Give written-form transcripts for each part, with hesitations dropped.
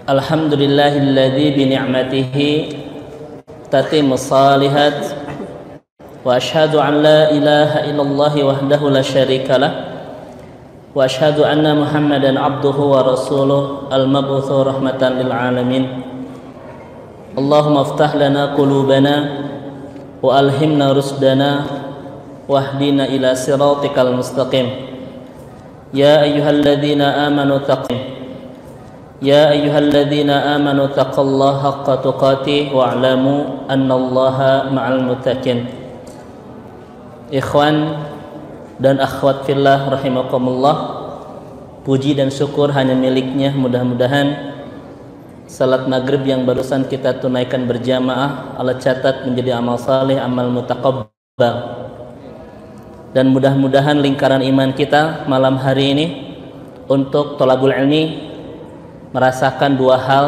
Alhamdulillahilladzi bi ni'matihi tatimmus shalihat wa asyhadu an la ilaha illallah wahdahu la syarikalah wa asyhadu anna Muhammadan abduhu wa rasuluh al-mab'utsu rahmatan lil alamin. Allahumma iftah lana qulubana wa alhimna rusdana wahdina ila siratikal mustaqim. Ya ayyuhalladzina amanu taqullaha haqqa tuqatih wa'lamu annallaha ma'al muttaqin. Ikhwan dan akhwat fillah rahimakumullah, puji dan syukur hanya miliknya. Mudah-mudahan salat maghrib yang barusan kita tunaikan berjamaah Allah catat menjadi amal saleh, amal mutaqabbal. Dan mudah-mudahan lingkaran iman kita malam hari ini untuk thalabul ilmi merasakan dua hal,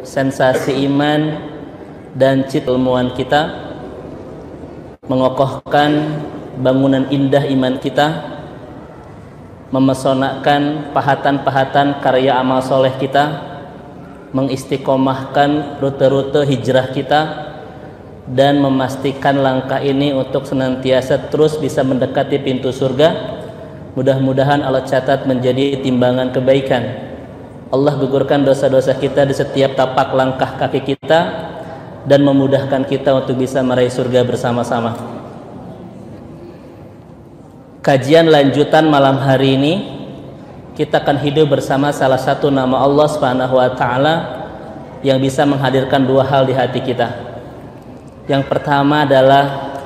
sensasi iman dan cita ilmuwan kita, mengokohkan bangunan indah iman kita, memesonakan pahatan-pahatan karya amal soleh kita, mengistiqomahkan rute-rute hijrah kita, dan memastikan langkah ini untuk senantiasa terus bisa mendekati pintu surga. Mudah-mudahan Allah catat menjadi timbangan kebaikan. Allah gugurkan dosa-dosa kita di setiap tapak langkah kaki kita dan memudahkan kita untuk bisa meraih surga bersama-sama. Kajian lanjutan malam hari ini kita akan hidup bersama salah satu nama Allah Subhanahu wa taala yang bisa menghadirkan dua hal di hati kita. Yang pertama adalah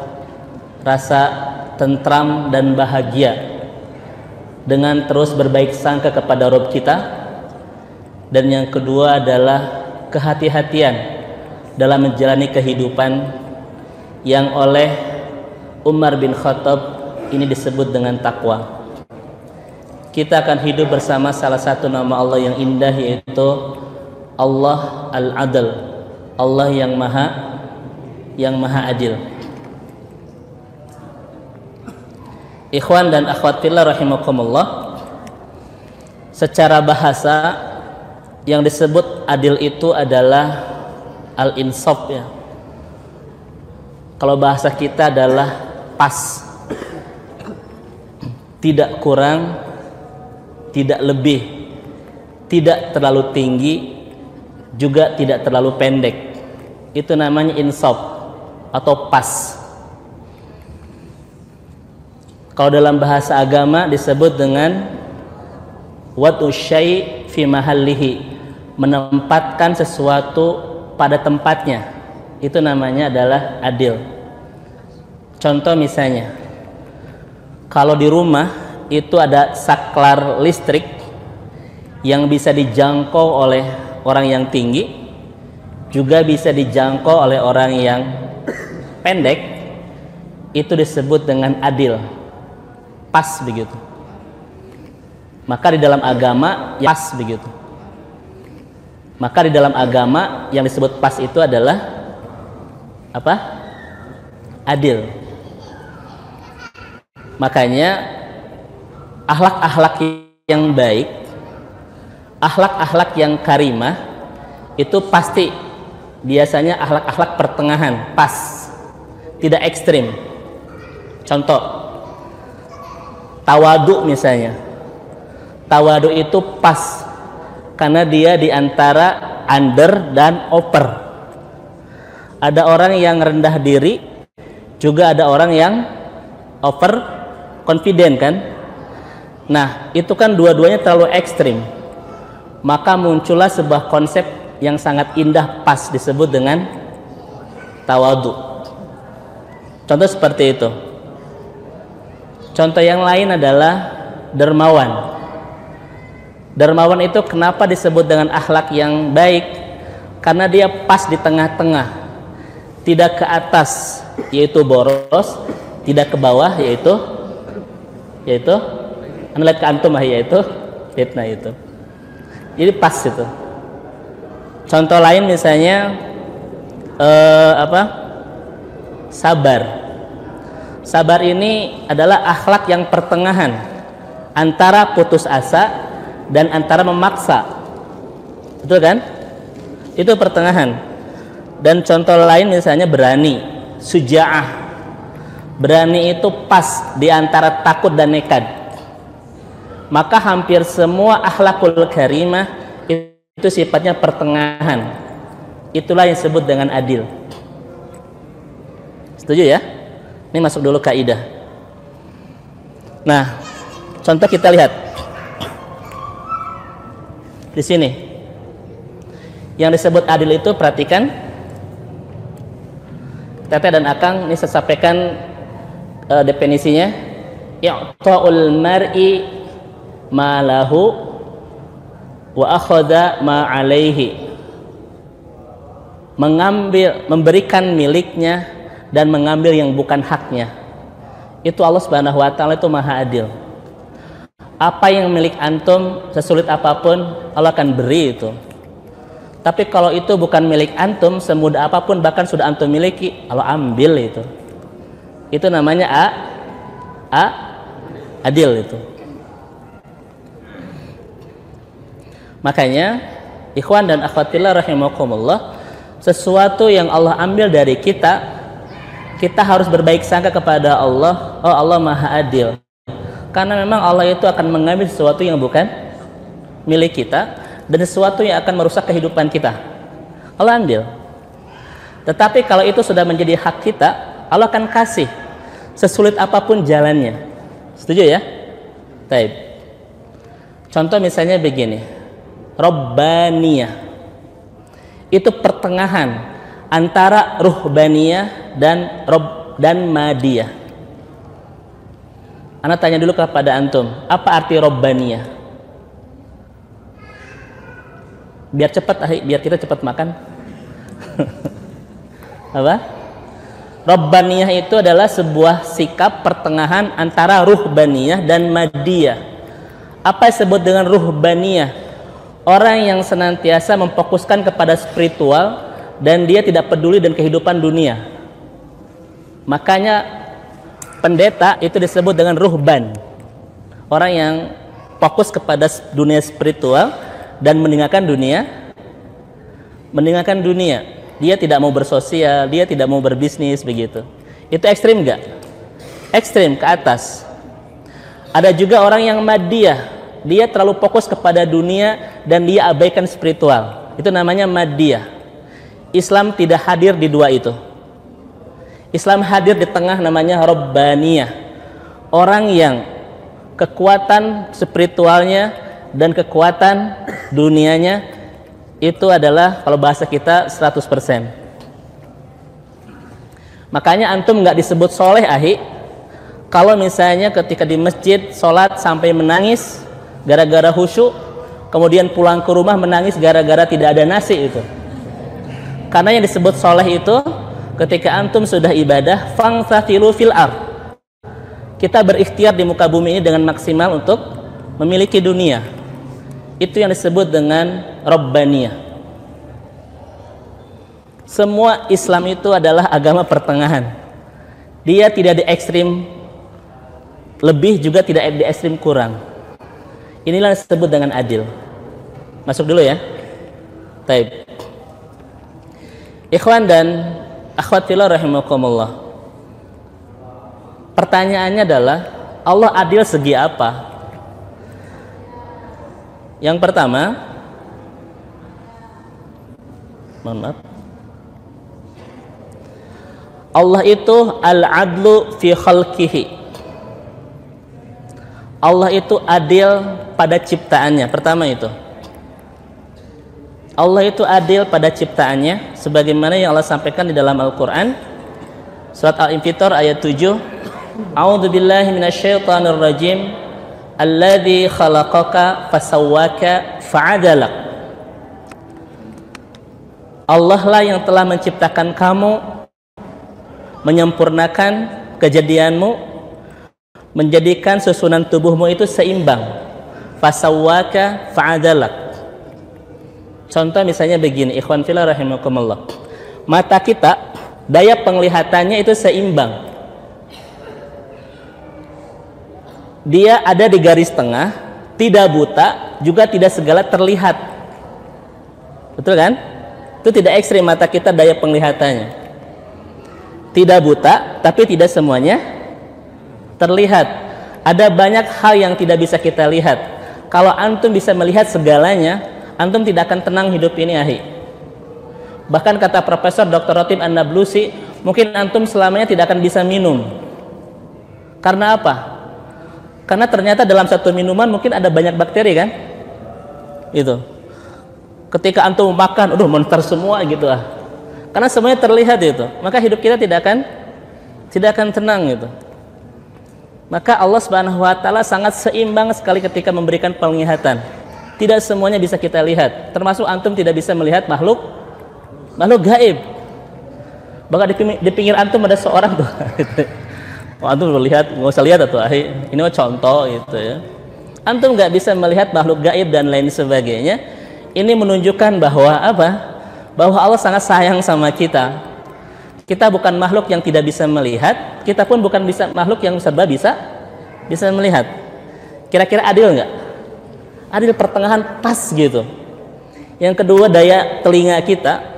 rasa tentram dan bahagia dengan terus berbaik sangka kepada Rabb kita. Dan yang kedua adalah kehati-hatian dalam menjalani kehidupan yang oleh Umar bin Khattab ini disebut dengan takwa. Kita akan hidup bersama salah satu nama Allah yang indah, yaitu Allah Al-Adl, Allah yang maha adil. Ikhwan dan akhwat fillah rahimakumullah, secara bahasa yang disebut adil itu adalah al-insaf ya. Kalau bahasa kita adalah pas, tidak kurang, tidak lebih, tidak terlalu tinggi, juga tidak terlalu pendek. Itu namanya insaf atau pas. Kalau dalam bahasa agama disebut dengan wad'u syai' fi mahallihi, menempatkan sesuatu pada tempatnya. Itu namanya adalah adil. Contoh misalnya, kalau di rumah itu ada saklar listrik yang bisa dijangkau oleh orang yang tinggi, juga bisa dijangkau oleh orang yang pendek, itu disebut dengan adil, pas begitu. Maka di dalam agama ya pas begitu. Maka di dalam agama yang disebut pas itu adalah apa? Adil. Makanya akhlak-akhlak yang baik, akhlak-akhlak yang karimah itu pasti biasanya akhlak-akhlak pertengahan, pas, tidak ekstrim. Contoh, tawadu misalnya. Tawadu itu pas karena dia di antara under dan over. Ada orang yang rendah diri, juga ada orang yang over confident kan. Nah, itu kan dua-duanya terlalu ekstrim. Maka muncullah sebuah konsep yang sangat indah, pas, disebut dengan tawadu. Contoh seperti itu. Contoh yang lain adalah dermawan. Dermawan itu kenapa disebut dengan akhlak yang baik? Karena dia pas di tengah-tengah, tidak ke atas yaitu boros, tidak ke bawah yaitu anda lihat ke antum yaitu fitnah itu. Jadi pas itu. Contoh lain misalnya sabar. Sabar ini adalah akhlak yang pertengahan antara putus asa dan antara memaksa. Betul kan? Itu pertengahan. Dan contoh lain misalnya berani, suja'ah. Berani itu pas di antara takut dan nekad. Maka hampir semua akhlakul karimah itu sifatnya pertengahan. Itulah yang disebut dengan adil. Setuju ya? Ini masuk dulu kaidah. Nah, contoh kita lihat di sini. Yang disebut adil itu, perhatikan, Teteh dan Akang ini saya sampaikan definisinya. I'ta'ul mar'i ma lahu wa akhadha ma 'alaihi. Memberikan miliknya dan mengambil yang bukan haknya. Itu Allah Subhanahu wa taala itu Maha Adil. Apa yang milik antum, sesulit apapun Allah akan beri itu. Tapi kalau itu bukan milik antum, semudah apapun bahkan sudah antum miliki, Allah ambil itu. Itu namanya adil itu. Makanya ikhwan dan akhwatillah rahimakumullah, sesuatu yang Allah ambil dari kita, kita harus berbaik sangka kepada Allah. Oh, Allah Maha Adil. Karena memang Allah itu akan mengambil sesuatu yang bukan milik kita dan sesuatu yang akan merusak kehidupan kita. Allah ambil. Tetapi kalau itu sudah menjadi hak kita, Allah akan kasih sesulit apapun jalannya. Setuju ya? Baik. Contoh misalnya begini. Robbaniyah. Itu pertengahan antara ruhbaniyah dan madiyah. Ana tanya dulu kepada antum, apa arti robbaniyah? Biar cepat, biar kita cepat makan. Apa? Robbaniyah itu adalah sebuah sikap pertengahan antara ruhbaniyah dan madiyah. Apa yang disebut dengan ruhbaniyah? Orang yang senantiasa memfokuskan kepada spiritual dan dia tidak peduli dengan kehidupan dunia. Makanya pendeta itu disebut dengan ruhban. Orang yang fokus kepada dunia spiritual dan meninggalkan dunia. Dia tidak mau bersosial, dia tidak mau berbisnis, begitu. Itu ekstrim enggak? Ekstrim ke atas. Ada juga orang yang madiyah, dia terlalu fokus kepada dunia dan dia abaikan spiritual. Itu namanya madiyah. Islam tidak hadir di dua itu. Islam hadir di tengah, namanya robbaniyah. Orang yang kekuatan spiritualnya dan kekuatan dunianya itu adalah, kalau bahasa kita, 100%. Makanya antum nggak disebut soleh ahi kalau misalnya ketika di masjid sholat sampai menangis gara-gara khusyuk, kemudian pulang ke rumah menangis gara-gara tidak ada nasi. Itu karena yang disebut soleh itu ketika antum sudah ibadah, fangthathilu fil ard, kita berikhtiar di muka bumi ini dengan maksimal untuk memiliki dunia. Itu yang disebut dengan Rabbaniyah. Semua Islam itu adalah agama pertengahan. Dia tidak di ekstrim lebih, juga tidak di ekstrim kurang. Inilah yang disebut dengan adil. Masuk dulu ya. Taib. Ikhwan dan akhwat fillah rahimakumullah. Pertanyaannya adalah, Allah adil segi apa? Yang pertama, mohon maaf, Allah itu al-adlu fi khalqihi. Allah itu adil pada ciptaannya. Pertama itu, Allah itu adil pada ciptaannya, sebagaimana yang Allah sampaikan di dalam Al-Quran, surat Al-Infitar ayat 7. A'udzu billahi minasyaitonir rajim. Alladzi khalaqaka fasawwaka fa'adalak. Allah lah yang telah menciptakan kamu, menyempurnakan kejadianmu, menjadikan susunan tubuhmu itu seimbang. Fasawwaka fa'adalak. Contoh misalnya begini, ikhwan fillah rahimakumullah. Mata kita, daya penglihatannya itu seimbang. Dia ada di garis tengah, tidak buta, juga tidak segala terlihat. Betul kan? Itu tidak ekstrim mata kita daya penglihatannya. Tidak buta, tapi tidak semuanya terlihat. Ada banyak hal yang tidak bisa kita lihat. Kalau antum bisa melihat segalanya, antum tidak akan tenang hidup ini, ahi. Bahkan kata Profesor Dr. Ratib An-Nablusi, mungkin antum selamanya tidak akan bisa minum. Karena apa? Karena ternyata dalam satu minuman mungkin ada banyak bakteri kan? Itu. Ketika antum makan, monster semua gitu ah. Karena semuanya terlihat itu. Maka hidup kita tidak akan tenang gitu. Maka Allah Subhanahu wa taala sangat seimbang sekali ketika memberikan penglihatan. Tidak semuanya bisa kita lihat. Termasuk antum tidak bisa melihat makhluk gaib. Bahkan di pinggir antum ada seorang tuh. Antum melihat, nggak usah lihat atau ini mah contoh gitu ya. Antum nggak bisa melihat makhluk gaib dan lain sebagainya. Ini menunjukkan bahwa apa? Bahwa Allah sangat sayang sama kita. Kita bukan makhluk yang tidak bisa melihat, kita pun bukan makhluk yang serba bisa melihat. Kira-kira adil nggak? Adil, pertengahan pas gitu. Yang kedua, daya telinga kita.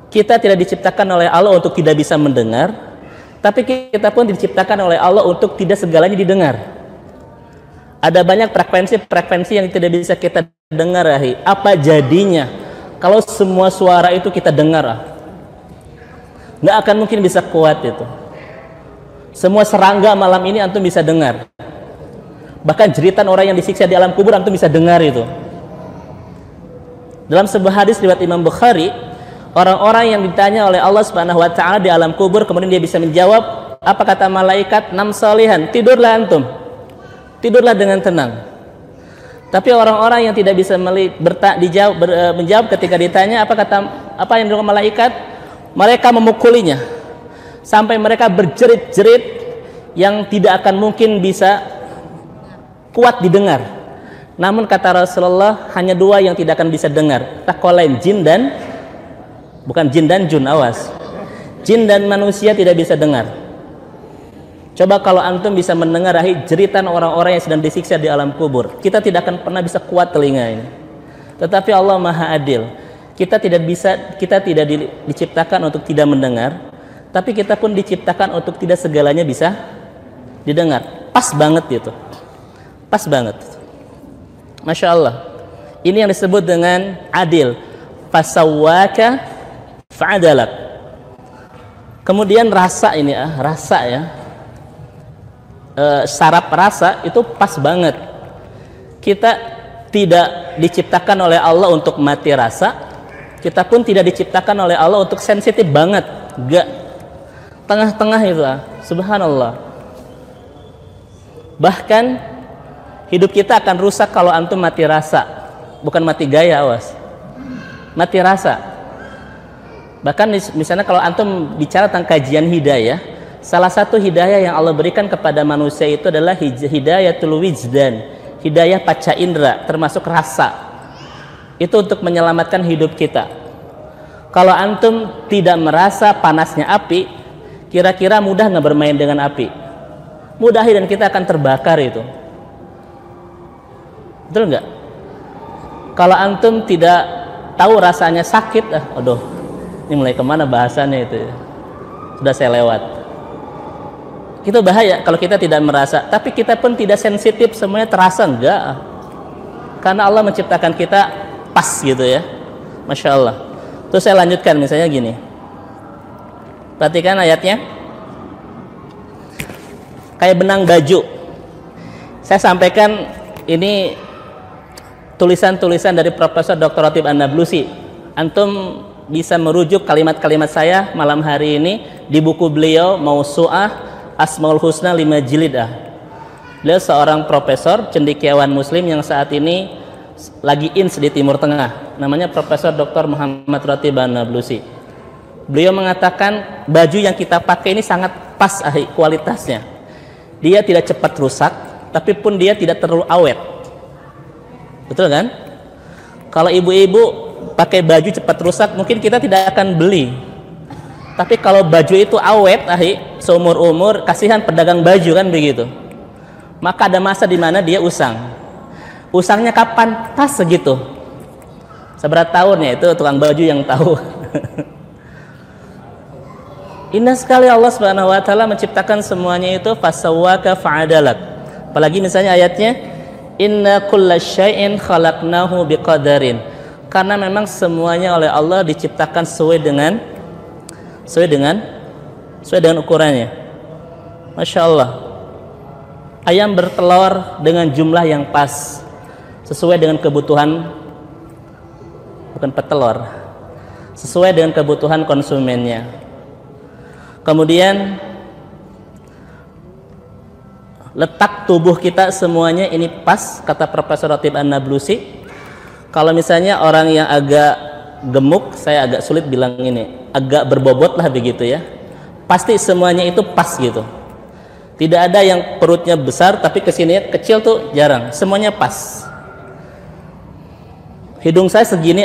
Kita tidak diciptakan oleh Allah untuk tidak bisa mendengar, tapi kita pun diciptakan oleh Allah untuk tidak segalanya didengar. Ada banyak frekuensi yang tidak bisa kita dengar. Apa jadinya kalau semua suara itu kita dengar? Nggak akan mungkin bisa kuat itu. Semua serangga malam ini antum bisa dengar. Bahkan jeritan orang yang disiksa di alam kubur antum bisa dengar itu. Dalam sebuah hadis riwayat Imam Bukhari, orang-orang yang ditanya oleh Allah Subhanahu wa taala di alam kubur, kemudian dia bisa menjawab, apa kata malaikat? Nam salihan, tidurlah antum. Tidurlah dengan tenang. Tapi orang-orang yang tidak bisa menjawab ketika ditanya apa yang dilakukan malaikat, mereka memukulinya sampai mereka berjerit-jerit yang tidak akan mungkin bisa kuat didengar. Namun kata Rasulullah, hanya dua yang tidak akan bisa dengar, takwalain, bukan jin dan jun, awas. Jin dan manusia tidak bisa dengar. Coba kalau antum bisa mendengar jeritan orang-orang yang sedang disiksa di alam kubur, kita tidak akan pernah bisa kuat telinga ini. Tetapi Allah Maha Adil. Kita tidak diciptakan untuk tidak mendengar, tapi kita pun diciptakan untuk tidak segalanya bisa didengar. Pas banget gitu. Pas banget. Masya Allah. Ini yang disebut dengan adil. Fasawwaka fa'adalak. Kemudian rasa ini rasa ya. Saraf rasa itu pas banget. Kita tidak diciptakan oleh Allah untuk mati rasa. Kita pun tidak diciptakan oleh Allah untuk sensitif banget, enggak. Tengah-tengah itu, subhanallah. Bahkan hidup kita akan rusak kalau antum mati rasa, bukan mati gaya, awas. Mati rasa. Bahkan misalnya kalau antum bicara tentang kajian hidayah, salah satu hidayah yang Allah berikan kepada manusia itu adalah hidayatul wijdan, hidayah panca indera, termasuk rasa. Itu untuk menyelamatkan hidup kita. Kalau antum tidak merasa panasnya api, kira-kira mudah nggak bermain dengan api? Mudah, dan kita akan terbakar itu. Betul nggak? Kalau antum tidak tahu rasanya sakit, ini mulai kemana bahasannya itu? Sudah saya lewat. Itu bahaya kalau kita tidak merasa. Tapi kita pun tidak sensitif, semuanya terasa, enggak. Karena Allah menciptakan kita pas gitu ya, Masya Allah. Terus saya lanjutkan, misalnya gini, perhatikan ayatnya, kayak benang baju. Saya sampaikan ini tulisan-tulisan dari Profesor Dr. Ratib An-Nablusi. Antum bisa merujuk kalimat-kalimat saya malam hari ini di buku beliau Mausu'ah Asmaul Husna 5 jilid. Beliau seorang profesor cendekiawan muslim yang saat ini lagi ins di Timur Tengah, namanya Profesor Dr. Muhammad Ratib An-Nablusi. Beliau mengatakan baju yang kita pakai ini sangat pas kualitasnya. Dia tidak cepat rusak, tapi pun dia tidak terlalu awet. Betul kan? Kalau ibu-ibu pakai baju cepat rusak, mungkin kita tidak akan beli. Tapi kalau baju itu awet, seumur-umur, kasihan pedagang baju kan begitu. Maka ada masa di mana dia usang. Usangnya kapan? Pas segitu. Seberapa tahun ya, itu tukang baju yang tahu. Indah sekali Allah Subhanahu wa taala menciptakan semuanya itu fasawwaka fa'adalak. Apalagi misalnya ayatnya inna kullasyai'in khalaqnahu biqadarin. Karena memang semuanya oleh Allah diciptakan sesuai dengan ukurannya. Masya Allah. Ayam bertelur dengan jumlah yang pas sesuai dengan kebutuhan, bukan petelur, sesuai dengan kebutuhan konsumennya. Kemudian letak tubuh kita semuanya ini pas, kata Profesor Ratib An-Nablusi. Kalau misalnya orang yang agak gemuk, saya agak sulit bilang ini, agak berbobot lah begitu ya, pasti semuanya itu pas gitu. Tidak ada yang perutnya besar tapi kesininya kecil tuh jarang, semuanya pas. Hidung saya segini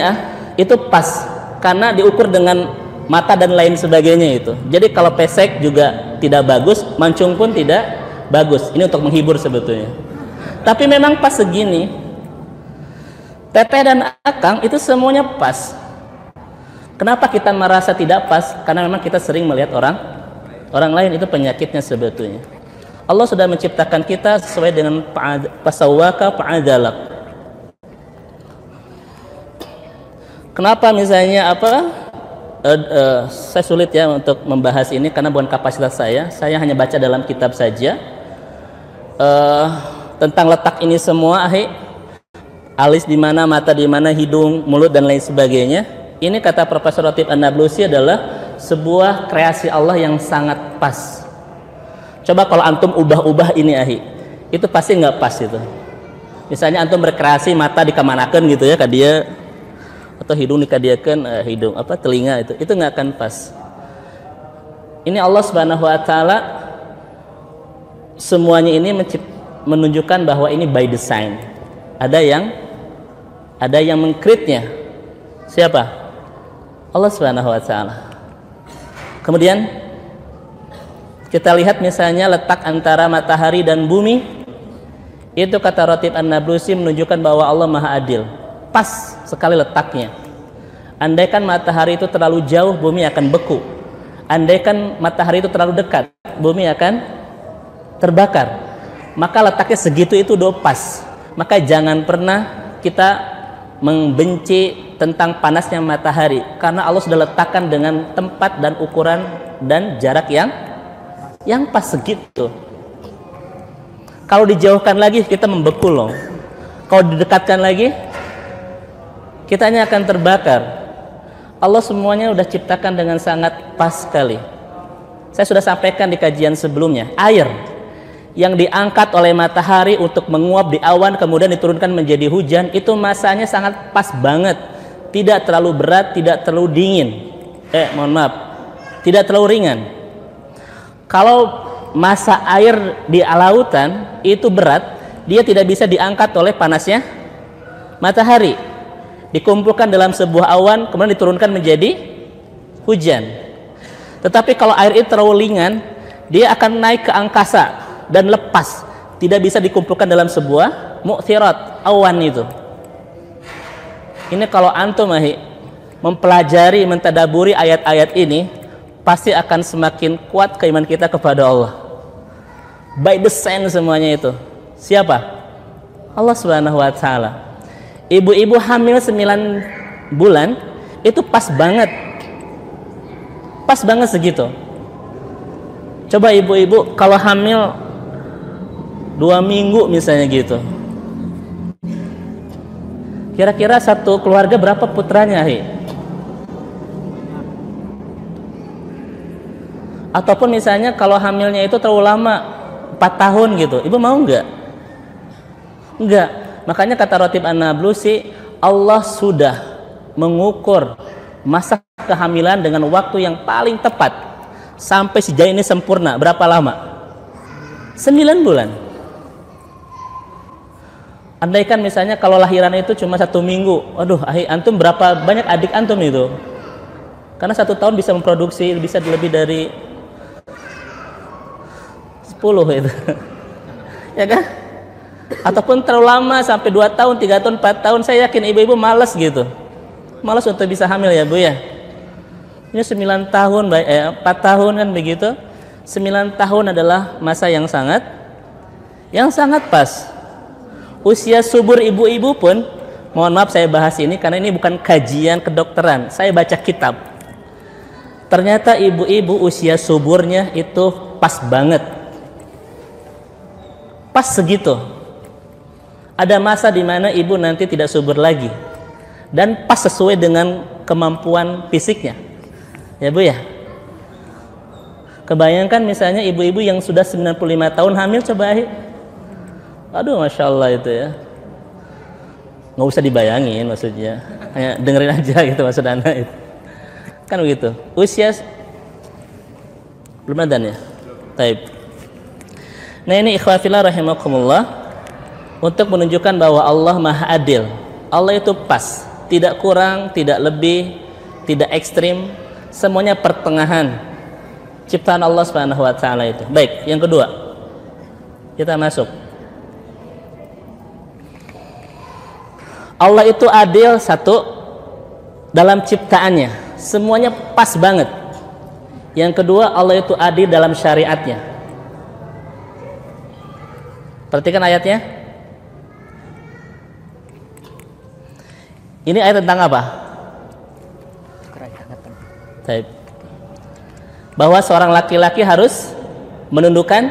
itu pas karena diukur dengan mata dan lain sebagainya itu. Jadi kalau pesek juga tidak bagus, mancung pun tidak bagus. Ini untuk menghibur sebetulnya. Tapi memang pas segini. Teteh dan akang itu semuanya pas. Kenapa kita merasa tidak pas? Karena memang kita sering melihat orang lain, itu penyakitnya sebetulnya. Allah sudah menciptakan kita sesuai dengan pasawwaka fa'adalak. Kenapa misalnya saya sulit ya untuk membahas ini karena bukan kapasitas saya hanya baca dalam kitab saja tentang letak ini semua, alis di mana, mata di mana, hidung, mulut dan lain sebagainya. Ini kata Profesor Ratib An-Nablusi adalah sebuah kreasi Allah yang sangat pas. Coba kalau antum ubah-ubah ini itu pasti nggak pas itu. Misalnya antum berkreasi mata dikemanakan gitu ya, dia atau hidung dikadiakan telinga itu nggak akan pas. Ini Allah Subhanahu wa taala semuanya ini menunjukkan bahwa ini by design. Ada yang mengkritnya. Siapa? Allah Subhanahu wa taala. Kemudian kita lihat misalnya letak antara matahari dan bumi. Itu kata Ratib An-Nablusi menunjukkan bahwa Allah Maha Adil. Pas sekali letaknya. Andaikan matahari itu terlalu jauh, bumi akan beku. Andaikan matahari itu terlalu dekat, bumi akan terbakar. Maka letaknya segitu itu udah pas. Maka jangan pernah kita membenci tentang panasnya matahari, karena Allah sudah letakkan dengan tempat dan ukuran dan jarak yang pas segitu. Kalau dijauhkan lagi kita membeku loh. Kalau didekatkan lagi kitanya akan terbakar. Allah semuanya sudah ciptakan dengan sangat pas sekali. Saya sudah sampaikan di kajian sebelumnya, air yang diangkat oleh matahari untuk menguap di awan kemudian diturunkan menjadi hujan, itu masanya sangat pas banget, tidak terlalu berat, tidak terlalu dingin, tidak terlalu ringan. Kalau massa air di lautan itu berat, dia tidak bisa diangkat oleh panasnya matahari, dikumpulkan dalam sebuah awan kemudian diturunkan menjadi hujan. Tetapi kalau air itu terlalu ringan, dia akan naik ke angkasa dan lepas, tidak bisa dikumpulkan dalam sebuah mu'thirat, awan itu. Ini kalau antum mempelajari, mentadaburi ayat-ayat ini, pasti akan semakin kuat keimanan kita kepada Allah. By design semuanya itu. Siapa? Allah Subhanahu wa taala. Ibu-ibu hamil 9 bulan itu pas banget. Pas banget segitu. Coba ibu-ibu kalau hamil 2 minggu misalnya gitu, kira-kira satu keluarga berapa putranya? Ataupun misalnya kalau hamilnya itu terlalu lama, 4 tahun gitu, ibu mau nggak? Enggak. Makanya kata Ratib An-Nablusi, Allah sudah mengukur masa kehamilan dengan waktu yang paling tepat sampai sejauh ini sempurna. Berapa lama? 9 bulan. Andaikan misalnya kalau lahiran itu cuma 1 minggu, aduh, antum berapa banyak adik antum itu? Karena 1 tahun bisa memproduksi bisa lebih dari 10 itu, ya kan? Ataupun terlalu lama sampai 2 tahun, 3 tahun, 4 tahun, saya yakin ibu-ibu malas gitu. malas untuk bisa hamil ya Bu ya. Ini 9 tahun, 4 tahun kan begitu. 9 tahun adalah masa yang sangat pas. Usia subur ibu-ibu pun, mohon maaf saya bahas ini karena ini bukan kajian kedokteran, saya baca kitab. Ternyata ibu-ibu usia suburnya itu pas banget, pas segitu. Ada masa di mana ibu nanti tidak subur lagi dan pas sesuai dengan kemampuan fisiknya, ya Bu ya. Kebayangkan misalnya ibu-ibu yang sudah 95 tahun hamil, coba aduh Masya Allah itu ya, nggak usah dibayangin maksudnya, hanya dengerin aja gitu maksud anak itu kan begitu. Usia belum ada ya. Taib. Nah ini ikhwafillah rahimakumullah, untuk menunjukkan bahwa Allah maha adil. Allah itu pas, tidak kurang, tidak lebih, tidak ekstrim, semuanya pertengahan ciptaan Allah Subhanahu wa taala itu. Baik, yang kedua kita masuk. Allah itu adil, satu, dalam ciptaannya, semuanya pas banget. Yang kedua, Allah itu adil dalam syariatnya. Perhatikan ayatnya. Ini ayat tentang apa? Baik. Bahwa seorang laki-laki harus menundukkan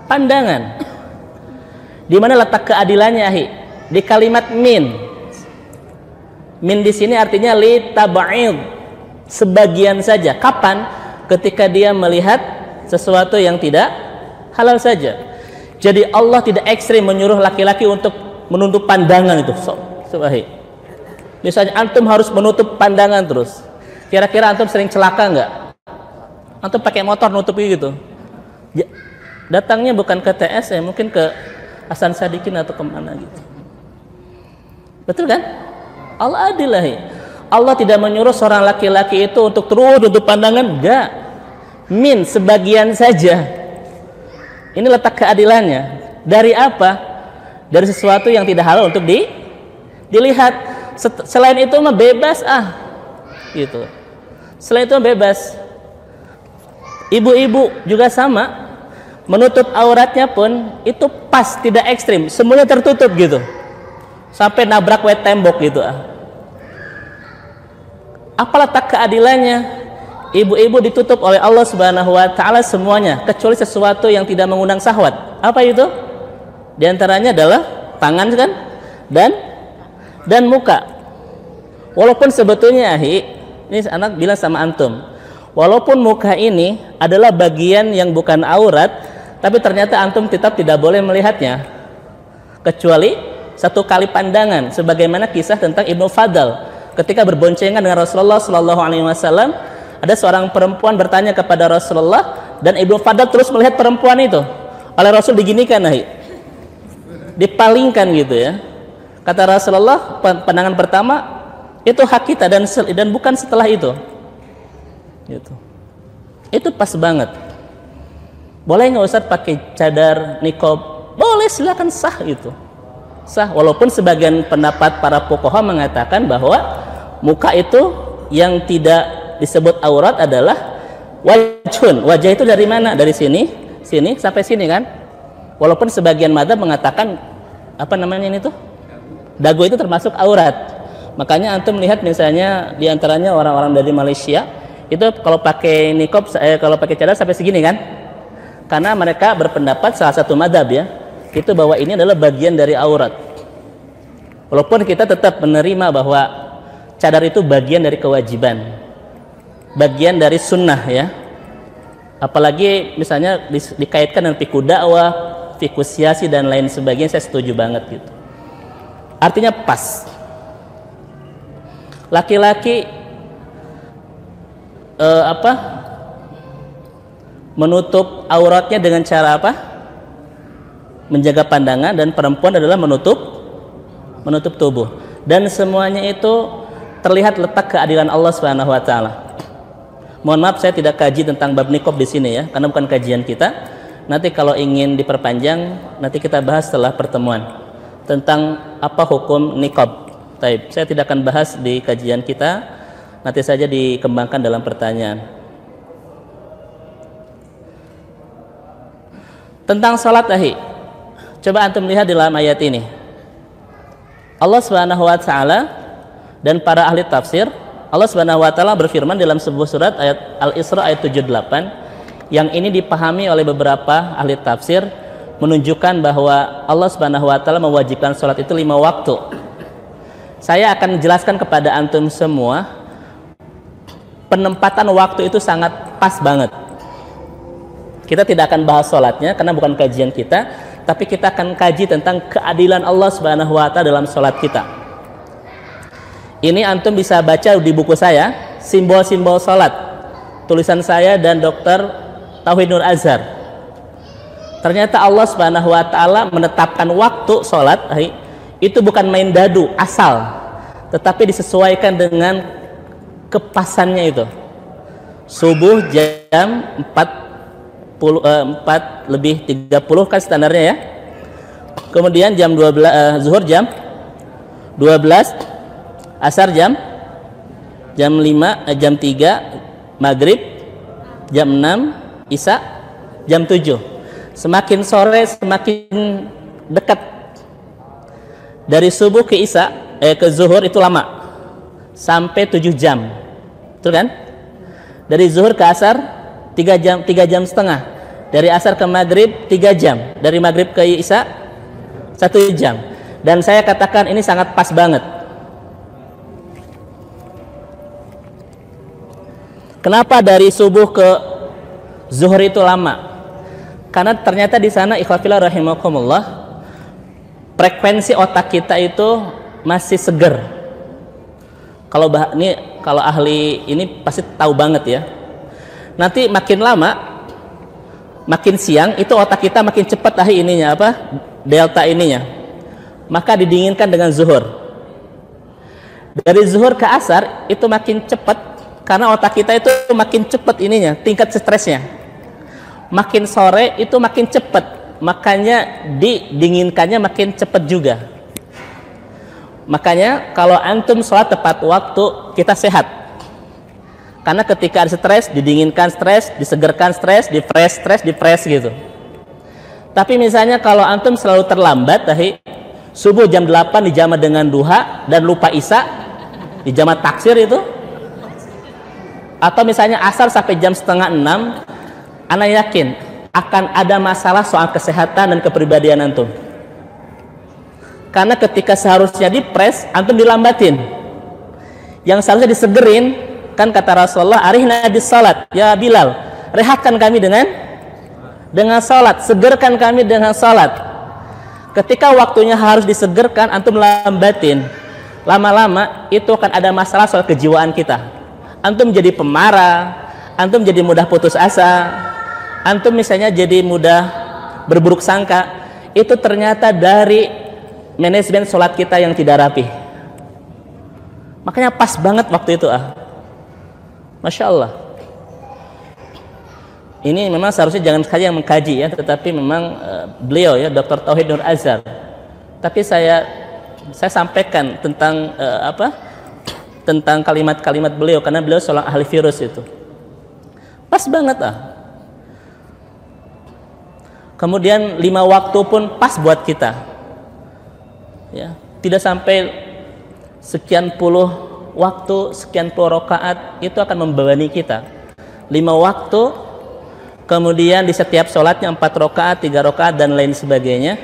pandangan. Di mana letak keadilannya, Ahi? Di kalimat min. Min di sini artinya li tab'id, sebagian saja. Kapan? Ketika dia melihat sesuatu yang tidak halal saja. Jadi Allah tidak ekstrim menyuruh laki-laki untuk menutup pandangan itu. Sobahi. Misalnya antum harus menutup pandangan terus. Kira-kira antum sering celaka enggak? Antum pakai motor nutupi gitu. Datangnya bukan ke TS ya, mungkin ke Hasan Sadikin atau kemana gitu. Betul kan? Allah adil lah. Allah tidak menyuruh seorang laki-laki itu untuk terus tutup pandangan, enggak. Min, sebagian saja. Ini letak keadilannya. Dari apa? Dari sesuatu yang tidak halal untuk dilihat. Selain itu mah bebas gitu. Selain itu bebas. Ibu-ibu juga sama. Menutup auratnya pun itu pas, tidak ekstrim, semuanya tertutup gitu. Sampai nabrak tembok gitu. Apa letak keadilannya? Ibu-ibu ditutup oleh Allah Subhanahu wa taala semuanya, kecuali sesuatu yang tidak mengundang syahwat. Apa itu? Di antaranya adalah tangan kan? Dan muka. Walaupun sebetulnya ini anak bilang sama antum, walaupun muka ini adalah bagian yang bukan aurat, tapi ternyata antum tetap tidak boleh melihatnya kecuali satu kali pandangan, sebagaimana kisah tentang Ibnu Fadl ketika berboncengan dengan Rasulullah Shallallahu Alaihi Wasallam. Ada seorang perempuan bertanya kepada Rasulullah dan Ibnu Fadl terus melihat perempuan itu. Oleh Rasul diginikan, dipalingkan gitu ya. Kata Rasulullah, pandangan pertama itu hak kita dan bukan setelah itu. Gitu. Itu pas banget. Boleh nggak Ustaz pakai cadar niqab? Boleh, silakan, sah itu. Sah, walaupun sebagian pendapat para fuqaha mengatakan bahwa muka itu yang tidak disebut aurat adalah wajhun. Wajah itu dari mana? Dari sini sampai sini kan? Walaupun sebagian madzhab mengatakan apa namanya ini tuh? Dagu itu termasuk aurat. Makanya antum lihat misalnya diantaranya orang-orang dari Malaysia itu kalau pakai niqab, kalau pakai cadar sampai segini kan? Karena mereka berpendapat salah satu madzhab ya, itu bahwa ini adalah bagian dari aurat. Walaupun kita tetap menerima bahwa cadar itu bagian dari kewajiban, bagian dari sunnah ya. Apalagi misalnya dikaitkan dengan fikih dakwah, fikih siasi dan lain sebagainya, saya setuju banget gitu. Artinya pas. Laki-laki menutup auratnya dengan cara apa? Menjaga pandangan, dan perempuan adalah menutup tubuh. Dan semuanya itu terlihat letak keadilan Allah Subhanahu wa taala. Mohon maaf saya tidak kaji tentang bab niqab di sini ya, karena bukan kajian kita. Nanti kalau ingin diperpanjang, nanti kita bahas setelah pertemuan tentang apa hukum niqab. Taib. Saya tidak akan bahas di kajian kita, nanti saja dikembangkan dalam pertanyaan. Tentang salat ahi, coba antum lihat di dalam ayat ini. Allah Subhanahu wa taala dan para ahli tafsir, Allah Subhanahu wa taala berfirman dalam sebuah surat ayat Al-Isra ayat 78, yang ini dipahami oleh beberapa ahli tafsir menunjukkan bahwa Allah Subhanahu wa taala mewajibkan salat itu 5 waktu. Saya akan menjelaskan kepada antum semua, penempatan waktu itu sangat pas banget. Kita tidak akan bahas salatnya karena bukan kajian kita, tapi kita akan kaji tentang keadilan Allah Subhanahu wa taala dalam salat kita. Ini antum bisa baca di buku saya, simbol-simbol salat, tulisan saya dan Dr. Tauhid Nur Azhar. Ternyata Allah Subhanahu wa taala menetapkan waktu salat itu bukan main dadu asal, tetapi disesuaikan dengan kepasannya itu. Subuh jam 4:30 kan standarnya ya. Kemudian jam 12 zuhur jam 12, asar jam 5, jam 3, maghrib jam 6, isya jam 7. Semakin sore semakin dekat. Dari subuh ke isya ke zuhur itu lama, sampai 7 jam, betul kan? Dari zuhur ke asar 3 jam setengah. Dari asar ke maghrib 3 jam. Dari maghrib ke isya 1 jam. Dan saya katakan ini sangat pas banget. Kenapa dari subuh ke zuhur itu lama? Karena ternyata di sana ikhwafillah rahimakumullah, frekuensi otak kita itu masih seger. Kalau ahli ini pasti tahu banget ya. Nanti makin lama, makin siang itu otak kita makin cepat delta ininya. Maka didinginkan dengan zuhur. Dari zuhur ke asar itu makin cepat karena otak kita itu makin cepat tingkat stresnya. Makin sore itu makin cepat, makanya didinginkannya makin cepat juga. Makanya kalau antum sholat tepat waktu, kita sehat. Karena ketika ada stres, didinginkan stres, disegarkan stres, di fresh gitu. Tapi misalnya kalau antum selalu terlambat, subuh jam 8 dijama dengan duha dan lupa isya, dijama taksir itu, atau misalnya asar sampai jam setengah 6, ana yakin akan ada masalah soal kesehatan dan kepribadian antum. Karena ketika seharusnya dipres, antum dilambatin. Yang seharusnya disegerin, kan kata Rasulullah, arihna bis salat, ya Bilal, rehatkan kami dengan salat, segerkan kami dengan salat. Ketika waktunya harus disegerkan, antum lambatin. Lama-lama itu akan ada masalah soal kejiwaan kita. Antum jadi pemarah, antum jadi mudah putus asa, antum misalnya jadi mudah berburuk sangka. Itu ternyata dari manajemen sholat kita yang tidak rapi. Makanya pas banget waktu itu Masya Allah. Ini memang seharusnya jangan saja yang mengkaji ya, tetapi memang beliau ya Dr. Tauhid Nur Azhar. Tapi saya sampaikan tentang tentang kalimat-kalimat beliau karena beliau seorang ahli virus itu. Pas banget Kemudian 5 waktu pun pas buat kita. Ya, tidak sampai sekian puluh waktu, sekian puluh rakaat itu akan membebani kita. 5 waktu, kemudian di setiap sholatnya 4 rakaat, 3 rakaat dan lain sebagainya.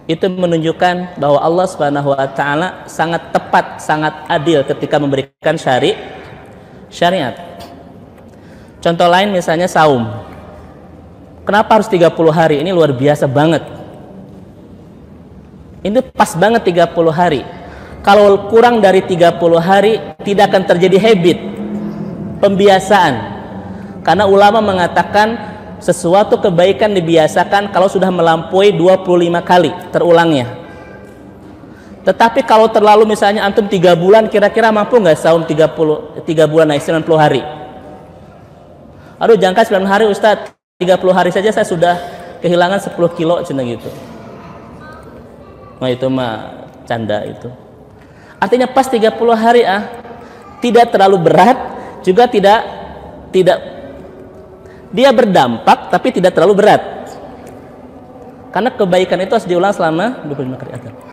Itu menunjukkan bahwa Allah Subhanahu wa taala sangat tepat, sangat adil ketika memberikan syariat. Contoh lain misalnya saum. Kenapa harus 30 hari? Ini luar biasa banget. Ini pas banget 30 hari. Kalau kurang dari 30 hari tidak akan terjadi habit, pembiasaan. Karena ulama mengatakan sesuatu kebaikan dibiasakan kalau sudah melampaui 25 kali terulangnya. Tetapi kalau terlalu misalnya antum 3 bulan, kira-kira mampu nggak saum 3 bulan 90 hari? Aduh jangka 9 hari Ustadz, 30 hari saja saya sudah kehilangan 10 kilo cina gitu. Nah itu mah canda itu. Artinya pas 30 hari tidak terlalu berat, juga tidak dia berdampak tapi tidak terlalu berat. Karena kebaikan itu harus diulang selama 25 kali azan.